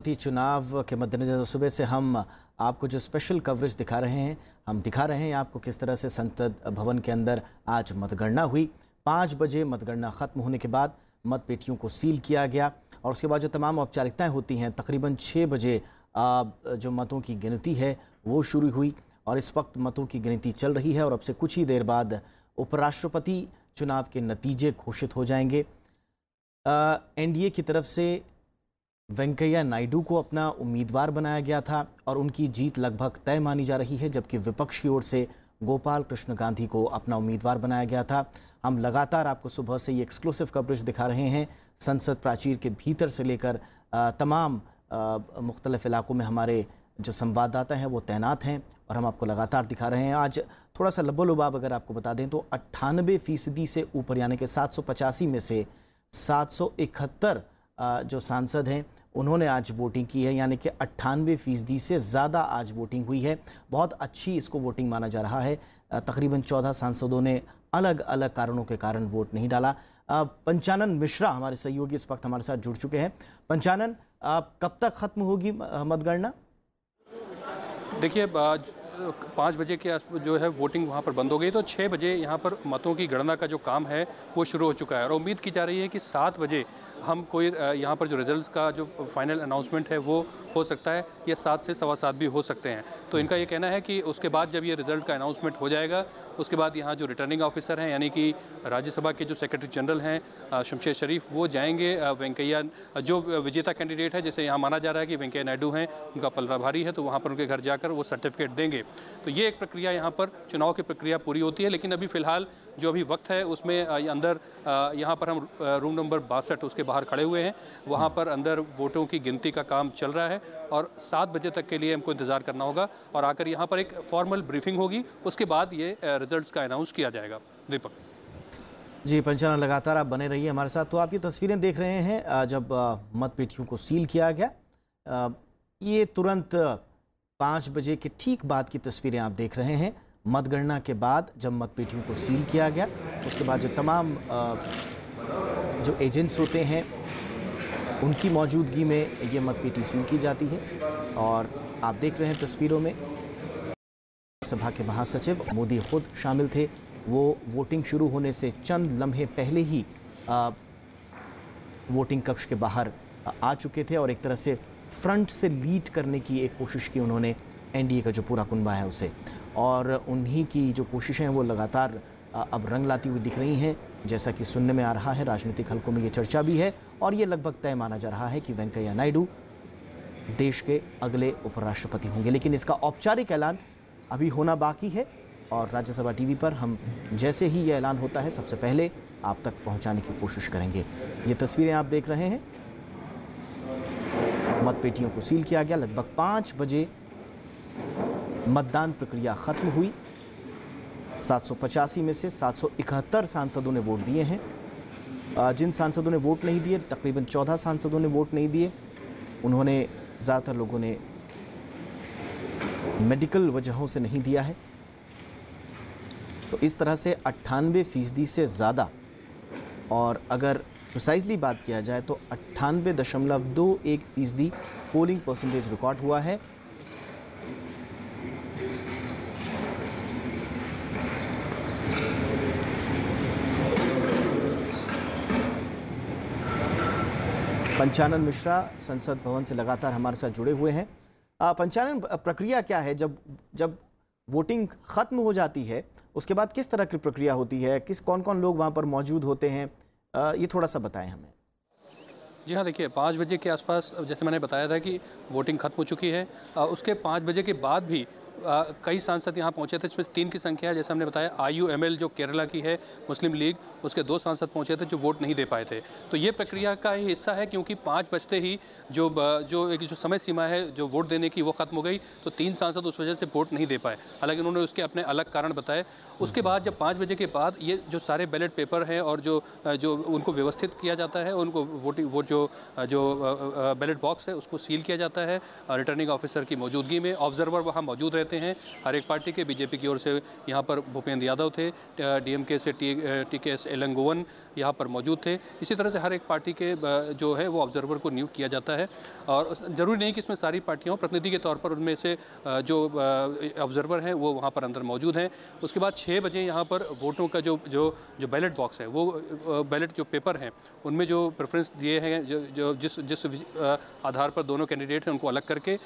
चुनाव के मद्देनजर सुबह से हम आपको जो स्पेशल कवरेज दिखा रहे हैं, हम दिखा रहे हैं आपको किस तरह से संसद भवन के अंदर आज मतगणना हुई। 5 बजे मतगणना ख़त्म होने के बाद मतपेटियों को सील किया गया और उसके बाद जो तमाम औपचारिकताएं होती हैं, तकरीबन 6 बजे जो मतों की गिनती है वो शुरू हुई और इस वक्त मतों की गिनती चल रही है और अब से कुछ ही देर बाद उपराष्ट्रपति चुनाव के नतीजे घोषित हो जाएंगे। एनडीए की तरफ से वेंकैया नायडू को अपना उम्मीदवार बनाया गया था और उनकी जीत लगभग तय मानी जा रही है, जबकि विपक्ष की ओर से गोपाल कृष्ण गांधी को अपना उम्मीदवार बनाया गया था। हम लगातार आपको सुबह से ये एक्सक्लूसिव कवरेज दिखा रहे हैं। संसद प्राचीर के भीतर से लेकर तमाम मुख्तलिफ इलाकों में हमारे जो संवाददाता हैं वो तैनात हैं और हम आपको लगातार दिखा रहे हैं। आज थोड़ा सा लबोलुबाब अगर आपको बता दें तो 98% से ऊपर यानी कि 785 में से 771 जो सांसद हैं उन्होंने आज वोटिंग की है, यानी कि 98% से ज़्यादा आज वोटिंग हुई है। बहुत अच्छी इसको वोटिंग माना जा रहा है। तकरीबन 14 सांसदों ने अलग अलग कारणों के कारण वोट नहीं डाला। पंचानन मिश्रा हमारे सहयोगी इस वक्त हमारे साथ जुड़ चुके हैं। पंचानन, कब तक ख़त्म होगी मतगणना? देखिए, 5 बजे के जो है वोटिंग वहाँ पर बंद हो गई, तो 6 बजे यहाँ पर मतों की गणना का जो काम है वो शुरू हो चुका है और उम्मीद की जा रही है कि 7 बजे हम कोई यहाँ पर जो रिजल्ट्स का जो फाइनल अनाउंसमेंट है वो हो सकता है, या 7 से 7:15 भी हो सकते हैं। तो इनका ये कहना है कि उसके बाद जब ये रिजल्ट का अनाउंसमेंट हो जाएगा उसके बाद यहाँ जो रिटर्निंग ऑफिसर हैं यानी कि राज्यसभा के जो सेक्रेटरी जनरल हैं शमशेर शरीफ, वो जाएंगे वेंकैया जो विजेता कैंडिडेट है, जैसे यहाँ माना जा रहा है कि वेंकैया नायडू हैं, उनका पलड़ा भारी है, तो वहाँ पर उनके घर जाकर वो सर्टिफिकेट देंगे। तो ये एक प्रक्रिया यहाँ पर चुनाव की प्रक्रिया पूरी होती है। लेकिन अभी फ़िलहाल जो अभी वक्त है उसमें अंदर यहाँ पर हम रूम नंबर 62 उसके बाहर खड़े हुए हैं, वहाँ पर अंदर वोटों की गिनती का काम चल रहा है और 7 बजे तक के लिए हमको इंतज़ार करना होगा और आकर यहाँ पर एक फॉर्मल ब्रीफिंग होगी, उसके बाद ये रिजल्ट्स का अनाउंस किया जाएगा। दीपक जी, पंचानन लगातार आप बने रहिए हमारे साथ। तो आप ये तस्वीरें देख रहे हैं जब मतपेटियों को सील किया गया, ये तुरंत 5 बजे के ठीक बाद की तस्वीरें आप देख रहे हैं। मतगणना के बाद जब मतपेटियों को सील किया गया उसके बाद जो तमाम जो एजेंट्स होते हैं उनकी मौजूदगी में ये मतपेटी सील की जाती है और आप देख रहे हैं तस्वीरों में सभा के महासचिव मोदी खुद शामिल थे। वो वोटिंग शुरू होने से चंद लम्हे पहले ही वोटिंग कक्ष के बाहर आ चुके थे और एक तरह से फ्रंट से लीड करने की एक कोशिश की उन्होंने, एनडीए का जो पूरा कुनबा है उसे, और उन्हीं की जो कोशिशें हैं वो लगातार अब रंग लाती हुई दिख रही हैं। जैसा कि सुनने में आ रहा है, राजनीतिक हलकों में ये चर्चा भी है और ये लगभग तय माना जा रहा है कि वेंकैया नायडू देश के अगले उपराष्ट्रपति होंगे। लेकिन इसका औपचारिक ऐलान अभी होना बाकी है और राज्यसभा टीवी पर हम जैसे ही ये ऐलान होता है सबसे पहले आप तक पहुँचाने की कोशिश करेंगे। ये तस्वीरें आप देख रहे हैं, मतपेटियों को सील किया गया। लगभग 5 बजे मतदान प्रक्रिया खत्म हुई। 785 में से 771 सांसदों ने वोट दिए हैं। जिन सांसदों ने वोट नहीं दिए, तकरीबन 14 सांसदों ने वोट नहीं दिए, उन्होंने ज़्यादातर लोगों ने मेडिकल वजहों से नहीं दिया है। तो इस तरह से 98% से ज़्यादा, और अगर प्रिसाइजली बात किया जाए तो 98.21% पोलिंग परसेंटेज रिकॉर्ड हुआ है। पंचानन मिश्रा संसद भवन से लगातार हमारे साथ जुड़े हुए हैं। पंचानन, प्रक्रिया क्या है जब वोटिंग ख़त्म हो जाती है उसके बाद किस तरह की प्रक्रिया होती है, कौन कौन लोग वहाँ पर मौजूद होते हैं, ये थोड़ा सा बताएं हमें। जी हाँ, देखिए 5 बजे के आसपास जैसे मैंने बताया था कि वोटिंग खत्म हो चुकी है। उसके 5 बजे के बाद भी कई सांसद यहाँ पहुँचे थे, इसमें 3 की संख्या है। जैसे हमने बताया IUML जो केरला की है, मुस्लिम लीग, उसके 2 सांसद पहुँचे थे जो वोट नहीं दे पाए थे। तो ये प्रक्रिया का ही हिस्सा है, क्योंकि 5 बजते ही जो समय सीमा है जो वोट देने की वो ख़त्म हो गई, तो 3 सांसद उस वजह से वोट नहीं दे पाए। हालांकि उन्होंने उसके अपने अलग कारण बताए। उसके बाद जब 5 बजे के बाद ये जो सारे बैलेट पेपर हैं और जो उनको व्यवस्थित किया जाता है, उनको जो बैलेट बॉक्स है उसको सील किया जाता है रिटर्निंग ऑफिसर की मौजूदगी में। ऑब्जर्वर वहाँ मौजूद रहते रहते हैं हर एक पार्टी के। बीजेपी की ओर से यहाँ पर भूपेंद्र यादव थे, डीएमके से TKS एलंगोवन यहाँ पर मौजूद थे। इसी तरह से हर एक पार्टी के जो है वो ऑब्जर्वर को नियुक्त किया जाता है और ज़रूरी नहीं कि इसमें सारी पार्टियों प्रतिनिधि के तौर पर उनमें से जो ऑब्जर्वर हैं वो वहाँ पर अंदर मौजूद हैं। उसके बाद 6 बजे यहाँ पर वोटों का जो बैलेट बॉक्स है वो बैलेट जो पेपर हैं उनमें जो प्रेफरेंस दिए हैं, जो जिस आधार पर दोनों कैंडिडेट हैं उनको अलग करके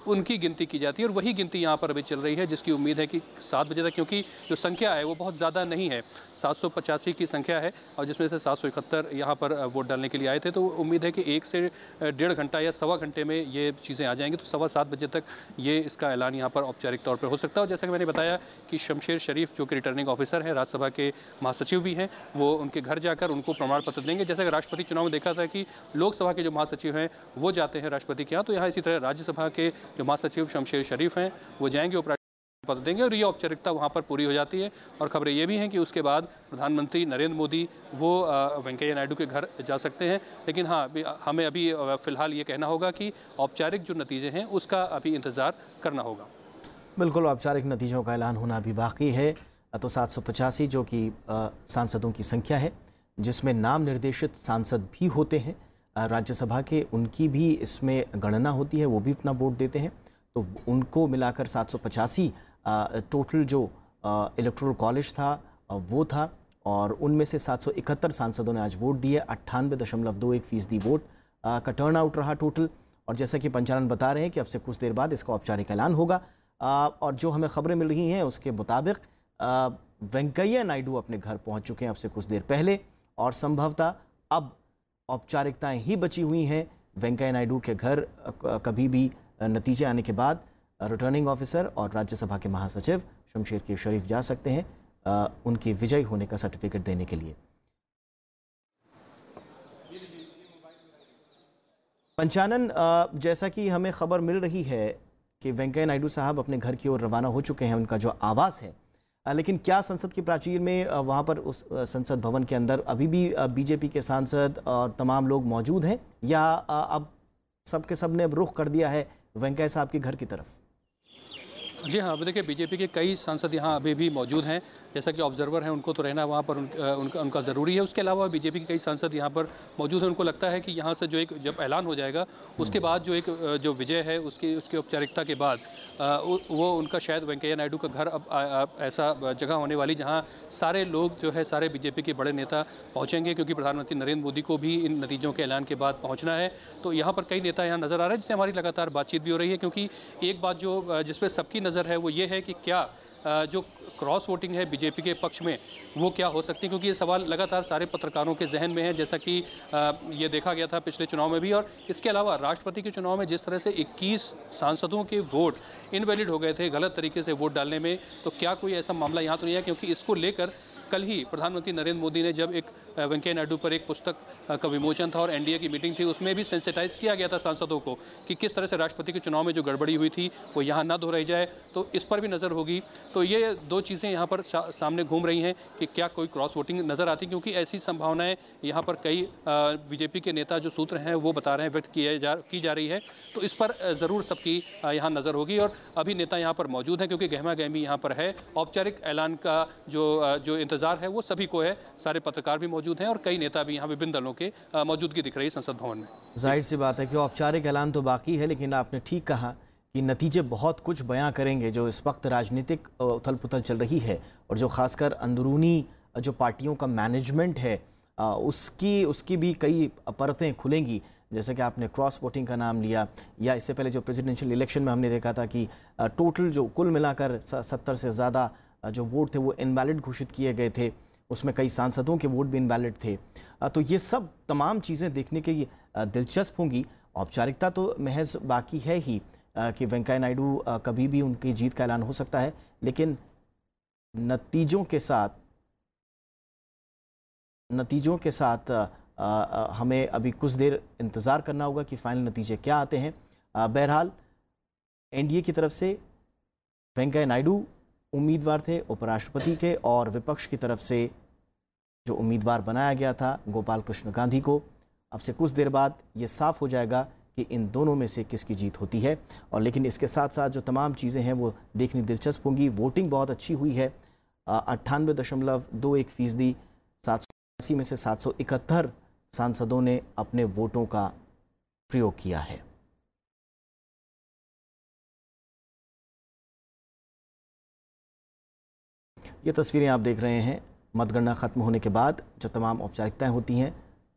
उनकी गिनती की जाती है और वही गिनती यहाँ पर अभी चल रही है, जिसकी उम्मीद है कि 7 बजे तक, क्योंकि जो संख्या है वो बहुत ज़्यादा नहीं है, 785 की संख्या है और जिसमें से 771 यहाँ पर वोट डालने के लिए आए थे। तो उम्मीद है कि 1 से 1.5 घंटा या सवा घंटे में ये चीज़ें आ जाएंगी, तो 7:15 बजे तक ये इसका ऐलान यहाँ पर औपचारिक तौर पर हो सकता है। और जैसा कि मैंने बताया कि शमशेर शरीफ जो कि रिटर्निंग ऑफिसर हैं, राज्यसभा के महासचिव भी हैं, वो उनके घर जाकर उनको प्रमाण पत्र देंगे। जैसा कि राष्ट्रपति चुनाव में देखा था कि लोकसभा के जो महासचिव हैं वो जाते हैं राष्ट्रपति के यहाँ, तो यहाँ इसी तरह राज्यसभा के जो महासचिव शमशेर शरीफ हैं वो जाएंगे, उपराष्ट्रपति पत्र देंगे और ये औपचारिकता वहाँ पर पूरी हो जाती है। और खबरें ये भी हैं कि उसके बाद प्रधानमंत्री नरेंद्र मोदी वो वेंकैया नायडू के घर जा सकते हैं। लेकिन हाँ, हमें अभी फ़िलहाल ये कहना होगा कि औपचारिक जो नतीजे हैं उसका अभी इंतज़ार करना होगा। बिल्कुल, औपचारिक नतीजों का ऐलान होना अभी बाकी है। तो 785 जो कि सांसदों की संख्या है, जिसमें नाम निर्देशित सांसद भी होते हैं राज्यसभा के, उनकी भी इसमें गणना होती है, वो भी अपना वोट देते हैं। तो उनको मिलाकर 785 टोटल जो इलेक्टोरल कॉलेज था वो था और उनमें से 771 सांसदों ने आज वोट दिए। 98.21% वोट का टर्न आउट रहा टोटल। और जैसा कि पंचानन बता रहे हैं कि अब से कुछ देर बाद इसका औपचारिक ऐलान होगा। और जो हमें खबरें मिल रही हैं उसके मुताबिक वेंकैया नायडू अपने घर पहुंच चुके हैं अब से कुछ देर पहले और संभवतः अब औपचारिकताएं ही बची हुई हैं। वेंकैया नायडू के घर कभी भी नतीजे आने के बाद रिटर्निंग ऑफिसर और राज्यसभा के महासचिव शमशेर के शरीफ जा सकते हैं उनके विजयी होने का सर्टिफिकेट देने के लिए। पंचानन, जैसा कि हमें खबर मिल रही है कि वेंकैया नायडू साहब अपने घर की ओर रवाना हो चुके हैं, उनका जो आवास है, लेकिन क्या संसद की प्राचीर में वहाँ पर उस संसद भवन के अंदर अभी भी बीजेपी के सांसद और तमाम लोग मौजूद हैं या अब सबके सब ने अब रुख कर दिया है वेंकैया साहब के घर की तरफ? जी हाँ, अब देखिए बीजेपी के कई सांसद यहाँ अभी भी मौजूद हैं। जैसा कि ऑब्जर्वर हैं उनको तो रहना वहाँ पर उनका ज़रूरी है। उसके अलावा बीजेपी के कई सांसद यहाँ पर मौजूद हैं। उनको लगता है कि यहाँ से जब ऐलान हो जाएगा उसके बाद जो विजय है उसकी औपचारिकता के बाद वो उनका शायद वेंकैया नायडू का घर अब ऐसा जगह होने वाली जहाँ सारे लोग जो है सारे बीजेपी के बड़े नेता पहुँचेंगे, क्योंकि प्रधानमंत्री नरेंद्र मोदी को भी इन नतीजों के ऐलान के बाद पहुँचना है। तो यहाँ पर कई नेता यहाँ नज़र आ रहे हैं, जिससे हमारी लगातार बातचीत भी हो रही है। क्योंकि एक बात जिस पर सबकी नज़र है वो ये है कि क्या जो क्रॉस वोटिंग है बीजेपी के पक्ष में वो क्या हो सकती है, क्योंकि ये सवाल लगातार सारे पत्रकारों के जहन में है, जैसा कि ये देखा गया था पिछले चुनाव में भी। और इसके अलावा राष्ट्रपति के चुनाव में जिस तरह से 21 सांसदों के वोट इनवैलिड हो गए थे गलत तरीके से वोट डालने में, तो क्या कोई ऐसा मामला यहाँ तो नहीं है? क्योंकि इसको लेकर कल ही प्रधानमंत्री नरेंद्र मोदी ने जब एक वेंकैया नायडू पर एक पुस्तक का विमोचन था और एनडीए की मीटिंग थी, उसमें भी सेंसिटाइज किया गया था सांसदों को कि किस तरह से राष्ट्रपति के चुनाव में जो गड़बड़ी हुई थी वो यहाँ ना दोहराई जाए। तो इस पर भी नज़र होगी। तो ये दो चीज़ें यहाँ पर सामने घूम रही हैं कि क्या कोई क्रॉस वोटिंग नज़र आती, क्योंकि ऐसी संभावनाएं यहाँ पर कई बीजेपी के नेता जो सूत्र हैं वो बता रहे हैं, व्यक्त की जा रही है। तो इस पर ज़रूर सबकी यहाँ नज़र होगी। और अभी नेता यहाँ पर मौजूद हैं क्योंकि गहमा गहमी यहाँ पर है। औपचारिक ऐलान का जो इंतज़ार है वो सभी को है। सारे पत्रकार भी मौजूद हैं और कई नेता भी यहाँ विभिन्न दलों के मौजूदगी दिख रही है संसद भवन में। जाहिर सी बात है कि औपचारिक ऐलान तो बाकी है, लेकिन आपने ठीक कहा कि नतीजे बहुत कुछ बयां करेंगे। जो इस वक्त राजनीतिक उथल पुथल चल रही है और जो खासकर अंदरूनी जो पार्टियों का मैनेजमेंट है उसकी भी कई परतें खुलेंगी। जैसे कि आपने क्रॉस वोटिंग का नाम लिया, या इससे पहले जो प्रेसिडेंशियल इलेक्शन में हमने देखा था कि टोटल जो कुल मिलाकर 70 से ज़्यादा जो वोट थे वो इनवैलिड घोषित किए गए थे, उसमें कई सांसदों के वोट भी इनवैलिड थे। तो ये सब तमाम चीज़ें देखने के दिलचस्प होंगी। औपचारिकता तो महज बाकी है ही कि वेंकैया नायडू कभी भी उनकी जीत का ऐलान हो सकता है, लेकिन नतीजों के साथ हमें अभी कुछ देर इंतज़ार करना होगा कि फाइनल नतीजे क्या आते हैं। बहरहाल एनडीए की तरफ से वेंकैया नायडू उम्मीदवार थे उपराष्ट्रपति के, और विपक्ष की तरफ से जो उम्मीदवार बनाया गया था गोपाल कृष्ण गांधी को। अब से कुछ देर बाद ये साफ हो जाएगा कि इन दोनों में से किसकी जीत होती है। और लेकिन इसके साथ साथ जो तमाम चीज़ें हैं वो देखनी दिलचस्प होंगी। वोटिंग बहुत अच्छी हुई है, 98.21%, 780 में से 771 सांसदों ने अपने वोटों का प्रयोग किया है। ये तस्वीरें आप देख रहे हैं मतगणना खत्म होने के बाद जो तमाम औपचारिकताएं होती हैं,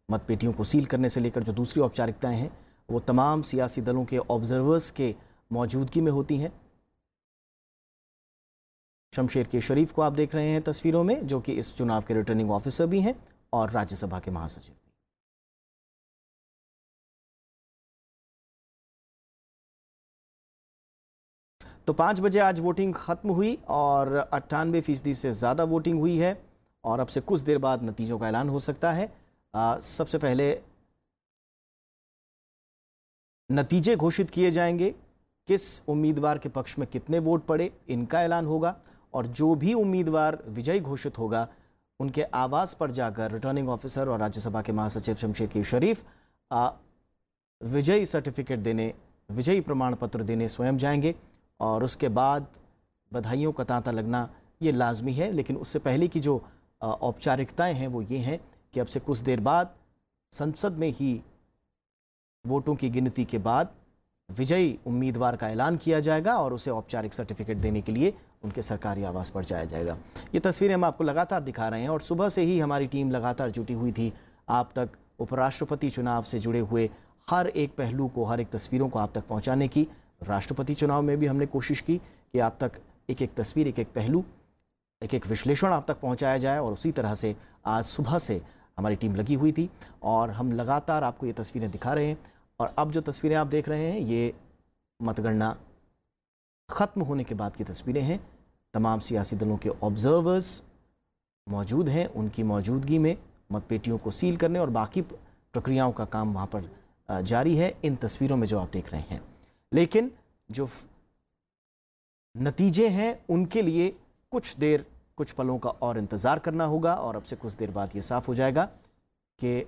मतपेटियों को सील करने से लेकर जो दूसरी औपचारिकताएं हैं वो तमाम सियासी दलों के ऑब्जर्वर्स के मौजूदगी में होती हैं। शमशेर के शरीफ को आप देख रहे हैं तस्वीरों में, जो कि इस चुनाव के रिटर्निंग ऑफिसर भी हैं और राज्यसभा के महासचिव। तो 5 बजे आज वोटिंग खत्म हुई और 98% से ज़्यादा वोटिंग हुई है और अब से कुछ देर बाद नतीजों का ऐलान हो सकता है। सबसे पहले नतीजे घोषित किए जाएंगे, किस उम्मीदवार के पक्ष में कितने वोट पड़े इनका ऐलान होगा और जो भी उम्मीदवार विजयी घोषित होगा उनके आवास पर जाकर रिटर्निंग ऑफिसर और राज्यसभा के महासचिव शमशेर के शरीफ विजयी सर्टिफिकेट देने, विजयी प्रमाण पत्र देने स्वयं जाएंगे और उसके बाद बधाइयों का तांता लगना ये लाजमी है। लेकिन उससे पहले की जो औपचारिकताएं हैं वो ये हैं कि अब से कुछ देर बाद संसद में ही वोटों की गिनती के बाद विजयी उम्मीदवार का ऐलान किया जाएगा और उसे औपचारिक सर्टिफिकेट देने के लिए उनके सरकारी आवास पर जाया जाएगा। ये तस्वीरें हम आपको लगातार दिखा रहे हैं और सुबह से ही हमारी टीम लगातार जुटी हुई थी आप तक उपराष्ट्रपति चुनाव से जुड़े हुए हर एक पहलू को, हर एक तस्वीरों को आप तक पहुंचाने की। राष्ट्रपति चुनाव में भी हमने कोशिश की कि आप तक एक एक तस्वीर, एक एक पहलू, एक एक विश्लेषण आप तक पहुंचाया जाए और उसी तरह से आज सुबह से हमारी टीम लगी हुई थी और हम लगातार आपको ये तस्वीरें दिखा रहे हैं। और अब जो तस्वीरें आप देख रहे हैं ये मतगणना ख़त्म होने के बाद की तस्वीरें हैं। तमाम सियासी दलों के ऑब्जर्वर्स मौजूद हैं, उनकी मौजूदगी में मतपेटियों को सील करने और बाकी प्रक्रियाओं का काम वहाँ पर जारी है इन तस्वीरों में जो आप देख रहे हैं। लेकिन जो नतीजे हैं उनके लिए कुछ देर, कुछ पलों का और इंतज़ार करना होगा और अब से कुछ देर बाद ये साफ हो जाएगा कि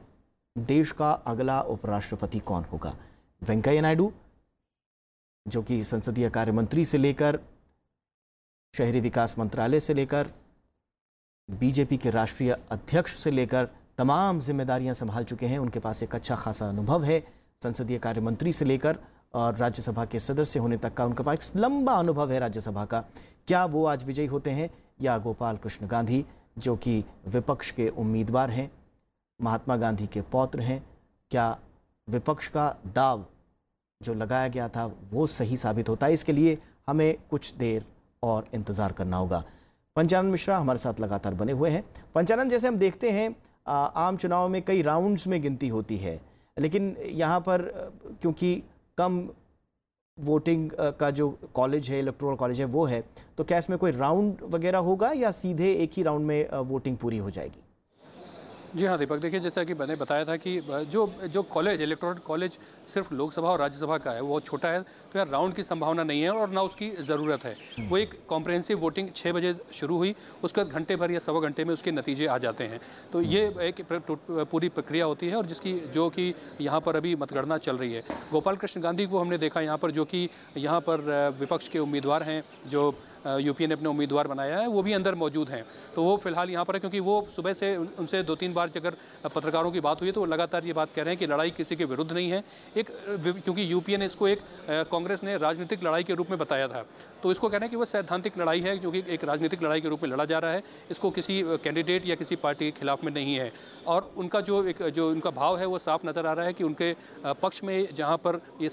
देश का अगला उपराष्ट्रपति कौन होगा। वेंकैया नायडू, जो कि संसदीय कार्य मंत्री से लेकर शहरी विकास मंत्रालय से लेकर बीजेपी के राष्ट्रीय अध्यक्ष से लेकर तमाम जिम्मेदारियां संभाल चुके हैं, उनके पास एक अच्छा खासा अनुभव है। संसदीय कार्य मंत्री से लेकर और राज्यसभा के सदस्य होने तक का उनके पास लंबा अनुभव है राज्यसभा का। क्या वो आज विजयी होते हैं या गोपाल कृष्ण गांधी, जो कि विपक्ष के उम्मीदवार हैं, महात्मा गांधी के पौत्र हैं, क्या विपक्ष का दाव जो लगाया गया था वो सही साबित होता है? इसके लिए हमें कुछ देर और इंतज़ार करना होगा। पंचानन मिश्रा हमारे साथ लगातार बने हुए हैं। पंचानन, जैसे हम देखते हैं आम चुनाव में कई राउंड्स में गिनती होती है, लेकिन यहाँ पर क्योंकि कम वोटिंग का जो कॉलेज है, इलेक्टोरल कॉलेज है वो है, तो क्या इसमें कोई राउंड वगैरह होगा या सीधे एक ही राउंड में वोटिंग पूरी हो जाएगी? जी हाँ दीपक, देखिए जैसा कि मैंने बताया था कि जो कॉलेज, इलेक्टोरल कॉलेज सिर्फ लोकसभा और राज्यसभा का है, वो छोटा है, तो यहाँ राउंड की संभावना नहीं है और ना उसकी ज़रूरत है। वो एक कॉम्प्रहेंसिव वोटिंग 6 बजे शुरू हुई, उसके बाद घंटे भर या सवा घंटे में उसके नतीजे आ जाते हैं। तो ये एक पूरी प्रक्रिया होती है और जो कि यहाँ पर अभी मतगणना चल रही है। गोपाल कृष्ण गांधी को हमने देखा यहाँ पर, जो कि यहाँ पर विपक्ष के उम्मीदवार हैं, जो यूपीए ने अपने उम्मीदवार बनाया है, वो भी अंदर मौजूद हैं। तो वो फिलहाल यहाँ पर है, क्योंकि वो सुबह से उनसे 2-3 बार अगर पत्रकारों की बात हुई तो वो लगातार ये बात कह रहे हैं कि लड़ाई किसी के विरुद्ध नहीं है। क्योंकि यूपीए ने इसको कांग्रेस ने राजनीतिक लड़ाई के रूप में बताया था, तो इसको कहना है कि वो सैद्धांतिक लड़ाई है, जो कि एक राजनीतिक लड़ाई के रूप में लड़ा जा रहा है। इसको किसी कैंडिडेट या किसी पार्टी के खिलाफ में नहीं है। और उनका जो उनका भाव है वो साफ नज़र आ रहा है कि उनके पक्ष में जहाँ पर ये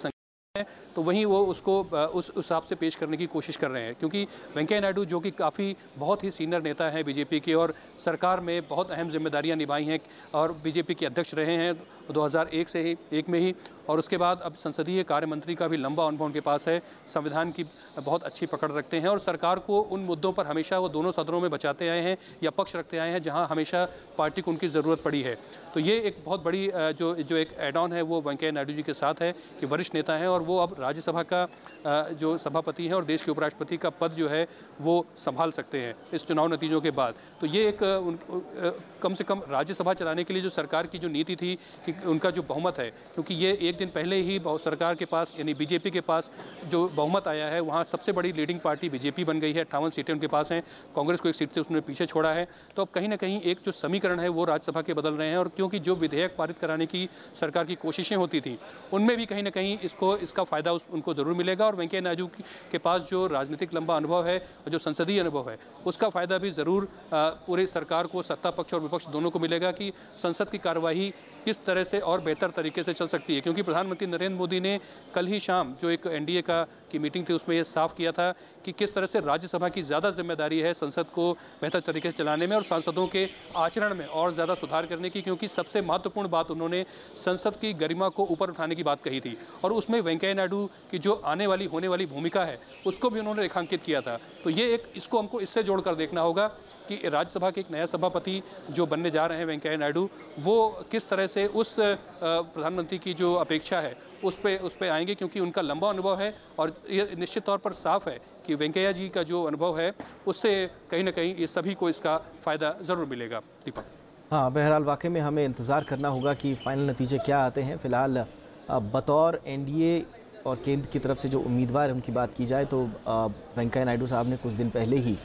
तो वहीं वो उसको उस हिसाब से पेश करने की कोशिश कर रहे हैं। क्योंकि वेंकैया नायडू, जो कि काफ़ी बहुत ही सीनियर नेता हैं बीजेपी के और सरकार में बहुत अहम जिम्मेदारियां निभाई हैं और बीजेपी के अध्यक्ष रहे हैं 2001 में ही, और उसके बाद अब संसदीय कार्य मंत्री का भी लंबा अनुभव उनके पास है, संविधान की बहुत अच्छी पकड़ रखते हैं और सरकार को उन मुद्दों पर हमेशा वो दोनों सदनों में बचाते आए हैं या पक्ष रखते आए हैं जहाँ हमेशा पार्टी को उनकी ज़रूरत पड़ी है। तो ये एक बहुत बड़ी जो एक एड ऑन है वो वेंकैया नायडू जी के साथ है कि वरिष्ठ नेता हैं और वो अब राज्यसभा का जो सभापति हैं और देश के उपराष्ट्रपति का पद जो है वो संभाल सकते हैं इस चुनाव नतीजों के बाद। तो ये एक कम से कम राज्यसभा चलाने के लिए जो सरकार की जो नीति थी कि उनका जो बहुमत है, क्योंकि ये एक दिन पहले ही सरकार के पास यानी बीजेपी के पास जो बहुमत आया है, वहाँ सबसे बड़ी लीडिंग पार्टी बीजेपी बन गई है, 58 सीटें उनके पास हैं, कांग्रेस को एक सीट से उसने पीछे छोड़ा है। तो अब कहीं ना कहीं एक जो समीकरण है वो राज्यसभा के बदल रहे हैं, और क्योंकि जो विधेयक पारित कराने की सरकार की कोशिशें होती थी उनमें भी कहीं ना कहीं इसका फ़ायदा उनको ज़रूर मिलेगा, और वेंकैया नायडू के पास जो राजनीतिक लंबा अनुभव है और जो संसदीय अनुभव है उसका फ़ायदा भी ज़रूर पूरी सरकार को, सत्ता पक्ष और विपक्ष दोनों को मिलेगा कि संसद की कार्यवाही किस तरह से और बेहतर तरीके से चल सकती है। क्योंकि प्रधानमंत्री नरेंद्र मोदी ने कल ही शाम जो एक एनडीए की मीटिंग थी उसमें यह साफ किया था कि किस तरह से राज्यसभा की ज़्यादा जिम्मेदारी है संसद को बेहतर तरीके से चलाने में और सांसदों के आचरण में और ज़्यादा सुधार करने की, क्योंकि सबसे महत्वपूर्ण बात उन्होंने संसद की गरिमा को ऊपर उठाने की बात कही थी, और उसमें वेंकैया नायडू की जो होने वाली भूमिका है उसको भी उन्होंने रेखांकित किया था। तो ये इसको हमको इससे जोड़कर देखना होगा कि राज्यसभा के एक नया सभापति जो बनने जा रहे हैं वेंकैया नायडू, वो किस तरह से उस प्रधानमंत्री की जो अपेक्षा है उस पे आएंगे, क्योंकि उनका लंबा अनुभव है और ये निश्चित तौर पर साफ है कि वेंकैया जी का जो अनुभव है उससे कहीं ना कहीं ये सभी को इसका फ़ायदा ज़रूर मिलेगा। दीपक। हाँ, बहरहाल वाकई में हमें इंतज़ार करना होगा कि फाइनल नतीजे क्या आते हैं। फ़िलहाल बतौर एनडीए और केंद्र की तरफ से जो उम्मीदवार उनकी बात की जाए तो वेंकैया नायडू साहब ने कुछ दिन पहले ही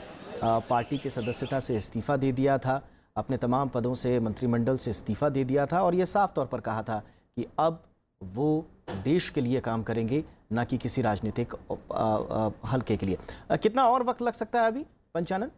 पार्टी की सदस्यता से इस्तीफ़ा दे दिया था, अपने तमाम पदों से, मंत्रिमंडल से इस्तीफ़ा दे दिया था, और ये साफ तौर पर कहा था कि अब वो देश के लिए काम करेंगे, ना कि किसी राजनीतिक हल्के के लिए। कितना और वक्त लग सकता है अभी पंचानन?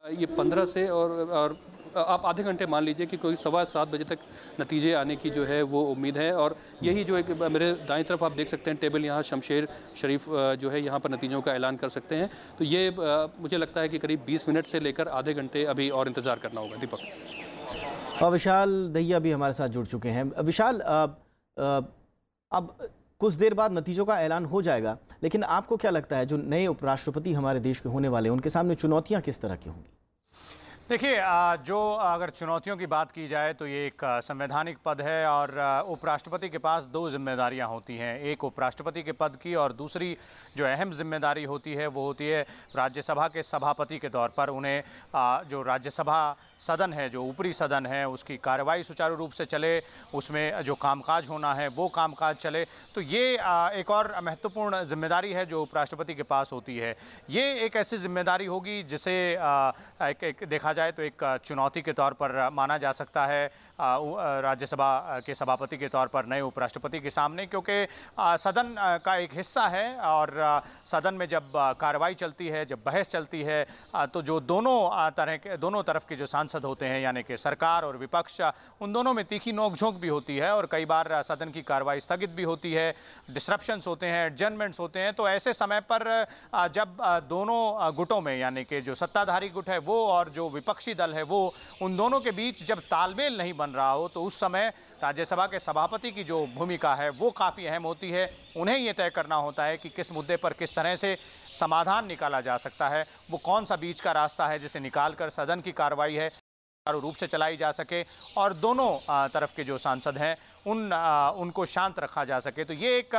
ये 15 से और आप आधे घंटे मान लीजिए कि कोई 7:15 बजे तक नतीजे आने की जो है वो उम्मीद है। और यही जो एक मेरे दाईं तरफ आप देख सकते हैं टेबल, यहाँ शमशेर शरीफ जो है यहाँ पर नतीजों का ऐलान कर सकते हैं। तो ये मुझे लगता है कि करीब 20 मिनट से लेकर आधे घंटे अभी और इंतज़ार करना होगा। दीपक। और विशाल दहिया भी हमारे साथ जुड़ चुके हैं। विशाल, अब कुछ देर बाद नतीजों का ऐलान हो जाएगा, लेकिन आपको क्या लगता है जो नए उपराष्ट्रपति हमारे देश के होने वाले हैं उनके सामने चुनौतियाँ किस तरह की होंगी? देखिए, जो अगर चुनौतियों की बात की जाए तो ये एक संवैधानिक पद है और उपराष्ट्रपति के पास 2 जिम्मेदारियां होती हैं, एक उपराष्ट्रपति के पद की और दूसरी जो अहम जिम्मेदारी होती है वो होती है राज्यसभा के सभापति के तौर पर। उन्हें जो राज्यसभा सदन है, जो ऊपरी सदन है, उसकी कार्रवाई सुचारू रूप से चले, उसमें जो कामकाज होना है वो कामकाज चले। तो ये एक और महत्वपूर्ण जिम्मेदारी है जो उपराष्ट्रपति के पास होती है। ये एक ऐसी जिम्मेदारी होगी जिसे एक देखा जाए तो एक चुनौती के तौर पर माना जा सकता है राज्यसभा के सभापति के तौर पर नए उपराष्ट्रपति के सामने, क्योंकि सदन का एक हिस्सा है और सदन में जब कार्रवाई चलती है, जब बहस चलती है, तो जो दोनों तरफ के जो सांसद होते हैं यानी कि सरकार और विपक्ष, उन दोनों में तीखी नोकझोंक भी होती है और कई बार सदन की कार्रवाई स्थगित भी होती है, डिसरप्शंस होते हैं, एडजर्नमेंट्स होते हैं। तो ऐसे समय पर जब दोनों गुटों में यानी कि जो सत्ताधारी गुट है वो और जो विपक्षी दल है वो, उन दोनों के बीच जब तालमेल नहीं बन रहा हो तो उस समय राज्यसभा के सभापति की जो भूमिका है वो काफ़ी अहम होती है। उन्हें ये तय करना होता है कि किस मुद्दे पर किस तरह से समाधान निकाला जा सकता है, वो कौन सा बीच का रास्ता है जिसे निकालकर सदन की कार्रवाई है सुचारू रूप से चलाई जा सके और दोनों तरफ के जो सांसद हैं उनको शांत रखा जा सके। तो ये एक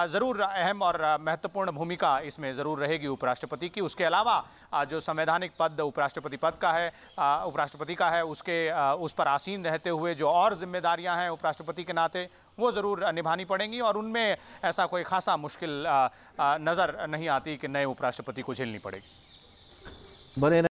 ज़रूर अहम और महत्वपूर्ण भूमिका इसमें ज़रूर रहेगी उपराष्ट्रपति की। उसके अलावा जो संवैधानिक पद उपराष्ट्रपति का है उस पर आसीन रहते हुए जो और जिम्मेदारियां हैं उपराष्ट्रपति के नाते वो ज़रूर निभानी पड़ेंगी, और उनमें ऐसा कोई खासा मुश्किल नज़र नहीं आती कि नए उपराष्ट्रपति को झेलनी पड़ेगी। बने